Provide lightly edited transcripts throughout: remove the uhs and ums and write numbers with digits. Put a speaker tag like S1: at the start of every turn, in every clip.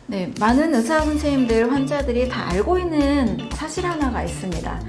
S1: 네, 많은 의사 선생님들, 환자들이 다 알고 있는 사실 하나가 있습니다.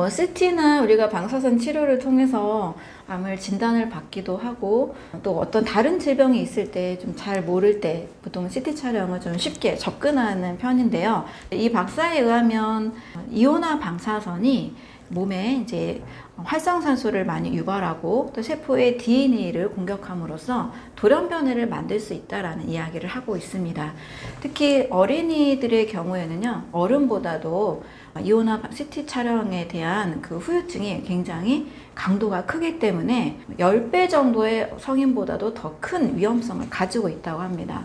S1: CT나 우리가 방사선 치료를 통해서 암을 진단을 받기도 하고, 또 어떤 다른 질병이 있을 때 좀 잘 모를 때 보통 CT 촬영을 좀 쉽게 접근하는 편인데요. 이 박사에 의하면 이온화 방사선이 몸에 이제 활성산소를 많이 유발하고 또 세포의 DNA를 공격함으로써 돌연변이를 만들 수 있다라는 이야기를 하고 있습니다. 특히 어린이들의 경우에는요, 어른보다도 이온화 CT 촬영에 대한 그 후유증이 굉장히 강도가 크기 때문에 10배 정도의 성인보다도 더 큰 위험성을 가지고 있다고 합니다.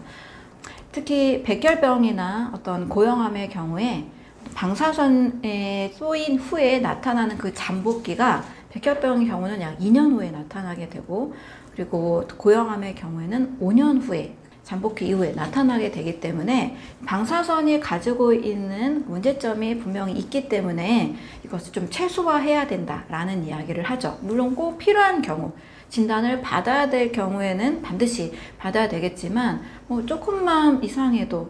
S1: 특히 백혈병이나 어떤 고형암의 경우에 방사선에 쏘인 후에 나타나는 그 잠복기가 백혈병의 경우는 약 2년 후에 나타나게 되고, 그리고 고형암의 경우에는 5년 후에 잠복기 이후에 나타나게 되기 때문에 방사선이 가지고 있는 문제점이 분명히 있기 때문에 이것을 좀 최소화해야 된다라는 이야기를 하죠. 물론 꼭 필요한 경우, 진단을 받아야 될 경우에는 반드시 받아야 되겠지만 조금만 이상해도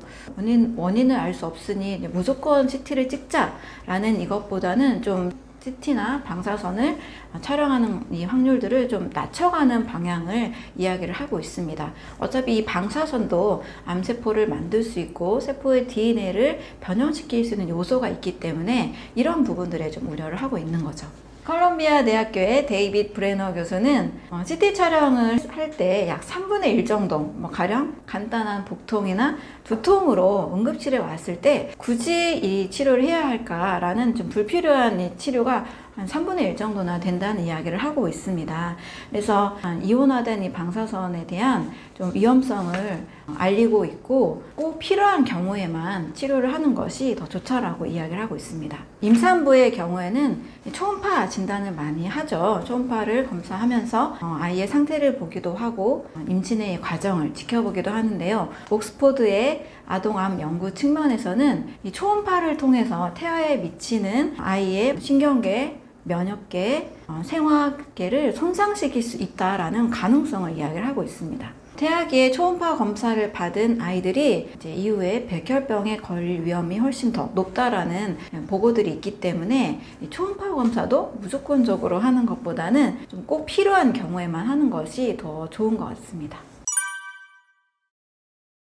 S1: 원인을 알 수 없으니 무조건 CT를 찍자라는 이것보다는 좀 CT나 방사선을 촬영하는 이 확률들을 좀 낮춰가는 방향을 이야기를 하고 있습니다. 어차피 이 방사선도 암세포를 만들 수 있고 세포의 DNA를 변형시킬 수 있는 요소가 있기 때문에 이런 부분들에 좀 우려를 하고 있는 거죠. 컬럼비아 대학교의 데이빗 브레너 교수는 CT 촬영을 할 때 약 3분의 1 정도, 가령 간단한 복통이나 두통으로 응급실에 왔을 때 굳이 이 치료를 해야 할까라는 좀 불필요한 이 치료가 한 3분의 1 정도나 된다는 이야기를 하고 있습니다. 그래서 이온화된 이 방사선에 대한 좀 위험성을 알리고 있고 꼭 필요한 경우에만 치료를 하는 것이 더 좋다라고 이야기를 하고 있습니다. 임산부의 경우에는 초음파 진단을 많이 하죠. 초음파를 검사하면서 아이의 상태를 보기도 하고 임신의 과정을 지켜보기도 하는데요. 옥스포드의 아동암 연구 측면에서는 이 초음파를 통해서 태아에 미치는 아이의 신경계, 면역계, 생화계를 손상시킬 수 있다라는 가능성을 이야기를 하고 있습니다. 태아기에 초음파 검사를 받은 아이들이 이제 이후에 백혈병에 걸릴 위험이 훨씬 더 높다라는 보고들이 있기 때문에 이 초음파 검사도 무조건적으로 하는 것보다는 좀 꼭 필요한 경우에만 하는 것이 더 좋은 것 같습니다.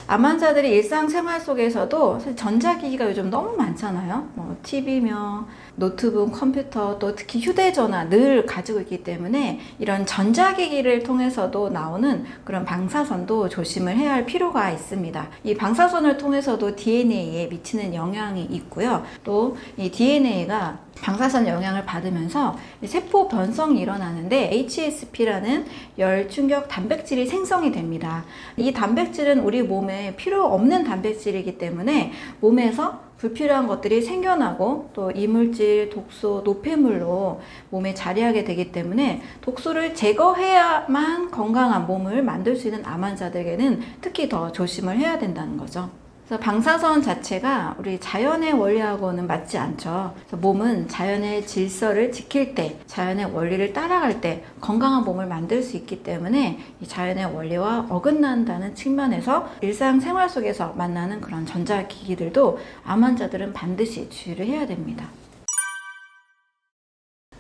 S1: 암 환자들이 일상생활 속에서도 사실 전자기기가 요즘 너무 많잖아요. TV며 노트북, 컴퓨터, 또 특히 휴대전화 늘 가지고 있기 때문에 이런 전자기기를 통해서도 나오는 그런 방사선도 조심을 해야 할 필요가 있습니다. 이 방사선을 통해서도 DNA에 미치는 영향이 있고요. 또 이 DNA가 방사선 영향을 받으면서 세포 변성이 일어나는데 HSP라는 열 충격 단백질이 생성이 됩니다. 이 단백질은 우리 몸에 필요 없는 단백질이기 때문에 몸에서 불필요한 것들이 생겨나고 또 이물질, 독소, 노폐물로 몸에 자리하게 되기 때문에 독소를 제거해야만 건강한 몸을 만들 수 있는 암 환자들에게는 특히 더 조심을 해야 된다는 거죠. 그래서 방사선 자체가 우리 자연의 원리하고는 맞지 않죠. 그래서 몸은 자연의 질서를 지킬 때, 자연의 원리를 따라갈 때 건강한 몸을 만들 수 있기 때문에 이 자연의 원리와 어긋난다는 측면에서 일상생활 속에서 만나는 그런 전자기기들도 암 환자들은 반드시 주의를 해야 됩니다.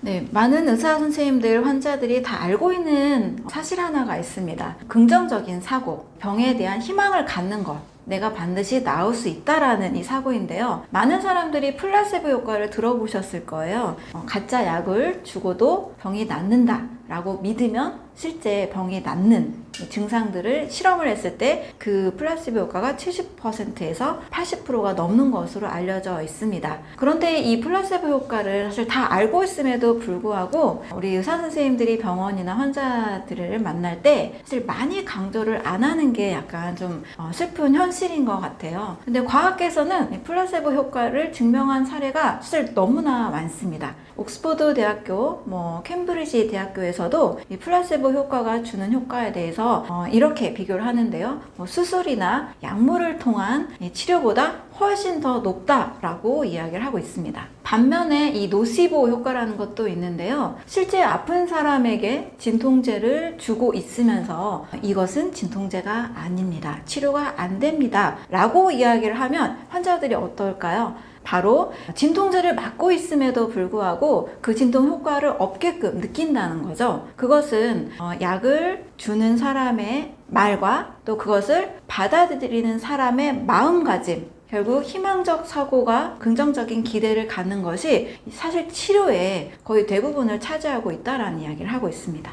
S1: 네, 많은 의사 선생님들, 환자들이 다 알고 있는 사실 하나가 있습니다. 긍정적인 사고, 병에 대한 희망을 갖는 것. 내가 반드시 나을 수 있다라는 이 사고인데요. 많은 사람들이 플라세보 효과를 들어보셨을 거예요. 가짜 약을 주고도 병이 낫는다 라고 믿으면 실제 병이 낫는 증상들을 실험을 했을 때 그 플라시보 효과가 70%에서 80%가 넘는 것으로 알려져 있습니다. 그런데 이 플라세보 효과를 사실 다 알고 있음에도 불구하고 우리 의사 선생님들이 병원이나 환자들을 만날 때 사실 많이 강조를 안 하는 게 약간 좀 슬픈 현실인 것 같아요. 근데 과학계에서는 플라세보 효과를 증명한 사례가 사실 너무나 많습니다. 옥스퍼드 대학교, 캠브리지 대학교에서도 이 플라세보 플라세보 효과가 주는 효과에 대해서 이렇게 비교를 하는데요. 수술이나 약물을 통한 치료보다 훨씬 더 높다라고 이야기를 하고 있습니다. 반면에 이 노시보 효과라는 것도 있는데요. 실제 아픈 사람에게 진통제를 주고 있으면서 이것은 진통제가 아닙니다. 치료가 안 됩니다. 라고 이야기를 하면 환자들이 어떨까요? 바로 진통제를 맞고 있음에도 불구하고 그 진통 효과를 없게끔 느낀다는 거죠. 그것은 약을 주는 사람의 말과 또 그것을 받아들이는 사람의 마음가짐, 결국 희망적 사고가 긍정적인 기대를 갖는 것이 사실 치료의 거의 대부분을 차지하고 있다라는 이야기를 하고 있습니다.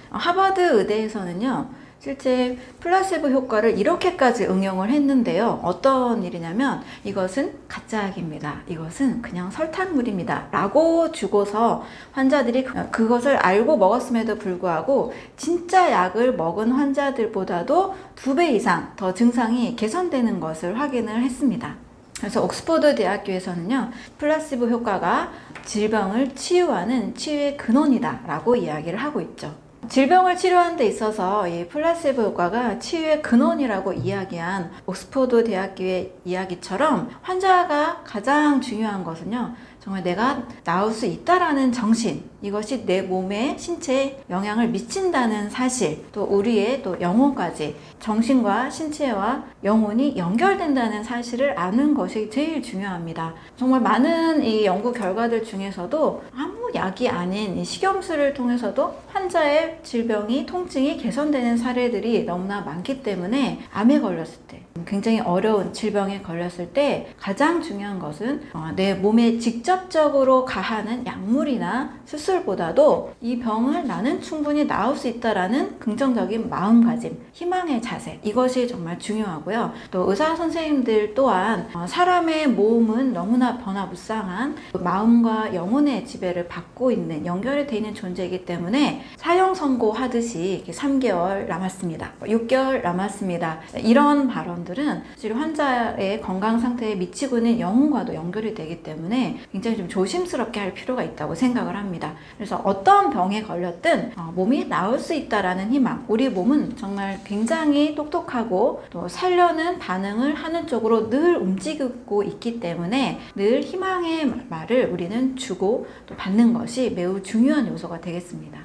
S1: 하버드 의대에서는요, 실제 플라세보 효과를 이렇게까지 응용을 했는데요. 어떤 일이냐면 이것은 가짜약입니다. 이것은 그냥 설탕물입니다. 라고 주고서 환자들이 그것을 알고 먹었음에도 불구하고 진짜 약을 먹은 환자들보다도 2배 이상 더 증상이 개선되는 것을 확인을 했습니다. 그래서 옥스퍼드 대학교에서는요, 플라시보 효과가 질병을 치유하는 치유의 근원이다 라고 이야기를 하고 있죠. 질병을 치료하는 데 있어서 이 플라세보 효과가 치유의 근원이라고 이야기한 옥스퍼드 대학교의 이야기처럼 환자가 가장 중요한 것은요, 정말 내가 나을 수 있다라는 정신, 이것이 내 몸에 신체에 영향을 미친다는 사실, 또 우리의 또 영혼까지 정신과 신체와 영혼이 연결된다는 사실을 아는 것이 제일 중요합니다. 정말 많은 이 연구 결과들 중에서도 아무 약이 아닌 이 식염수를 통해서도 환자의 질병이 통증이 개선되는 사례들이 너무나 많기 때문에 암에 걸렸을 때, 굉장히 어려운 질병에 걸렸을 때 가장 중요한 것은 내 몸에 직접적으로 가하는 약물이나 수술보다도 이 병을 나는 충분히 나을 수 있다라는 긍정적인 마음가짐, 희망의 자세, 이것이 정말 중요하고요. 또 의사 선생님들 또한 사람의 몸은 너무나 변화무쌍한 마음과 영혼의 지배를 받고 있는, 연결이 되어 있는 존재이기 때문에 사형 선고하듯이 3개월 남았습니다, 6개월 남았습니다, 이런 발언들은 사실 환자의 건강 상태에 미치고 있는 영혼과도 연결이 되기 때문에 굉장히 좀 조심스럽게 할 필요가 있다고 생각을 합니다. 그래서 어떤 병에 걸렸든 몸이 나을 수 있다라는 희망, 우리 몸은 정말 굉장히 똑똑하고 또 살려는 반응을 하는 쪽으로 늘 움직이고 있기 때문에 늘 희망의 말을 우리는 주고 또 받는 것이 매우 중요한 요소가 되겠습니다.